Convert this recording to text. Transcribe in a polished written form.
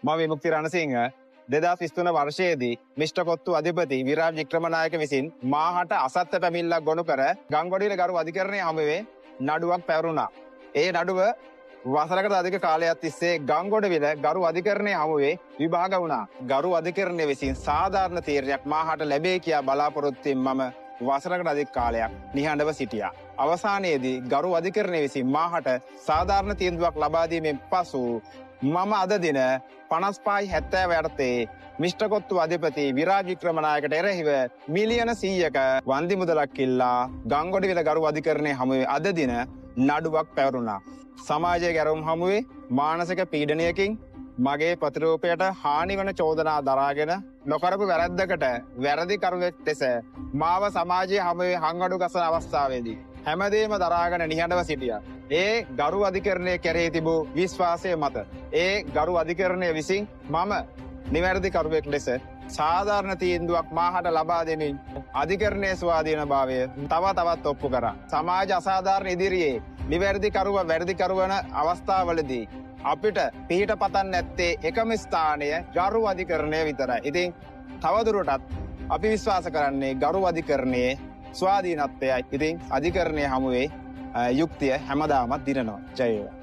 මම විමුක්ති රණසිංහ 2023 වර්ෂයේදී මිෂ්ටකොත්තු අධිපති විරාජ් වික්‍රමනායක විසින් මාහට අසත්‍ය පැමිණිල්ලක් ගොනු කර ගංගොඩවිල ගරු අධිකරණයේ හමුවේ නඩුවක් පැවරුණා. ඒ නඩුව වසරකට අධික කාලයක් තිස්සේ ගංගොඩවිල ගරු අධිකරණයේ හමුවේ විභාග වුණා. ගරු අධිකරණය විසින් සාධාරණ තීරණයක් මාහට ලැබේ කියා බලාපොරොත්තුෙන් මම වසරකට අධික කාලයක් නිහඬව සිටියා. අවසානයේදී ගරු අධිකරණය විසින් මාහට සාධාරණ තීන්දුවක් ලබා දීමෙන් පසු මම අද දින 55/70 යටතේ මිෂ්ටකොත්තු අධිපති විරාජ් වික්‍රමනායකට එරෙහිව මිලියන 100ක වන්දි මුදලක් ඉල්ලා ගංගොඩවිල ගරු අධිකරණයේ හමුවේ අද දින නඩුවක් පැවරුණා. සමාජයේ ගැරවුම් හමුවේ මානසික පීඩනයකින් මගේ ප්‍රතිරූපයට හානි වන චෝදනා දරාගෙන නොකරපු වැරැද්දකට වැරදි කරුවෙක් ලෙස මාව සමාජයේ හමුවේ හංගඩු ගසන අවස්ථාවේදී හැමදේම දරාගෙන නිහඬව සිටියා. ඒ ගරු අධිකරණය කෙරෙහි තිබූ විශ්වාසය මත ඒ ගරු අධිකරණය විසින් මම නිවැරදි කරුවෙක් ලෙස සාධාරණ තීන්දුවක් මාහට ලබා දෙමින් අධිකරණයේ ස්වාධීනභාවය තව තවත් ඔප්පු කරා. සමාජ අසාධාරණ ඉදිරියේ නිවැරදි කරුව වැරදි කරවන අවස්ථාවලදී අපිට පිහිට පතන්න නැත්තේ එකම ස්ථානය ගරු අධිකරණය විතරයි. ඉතින් තවදුරටත් අපි විශ්වාස කරන්නේ ගරු අධිකරණයේ ස්වාධීනත්වයයි. ඉතින් අධිකරණයේ හමුවේ යුක්තිය හැමදාමත් දිනනවා. ජය වේවා.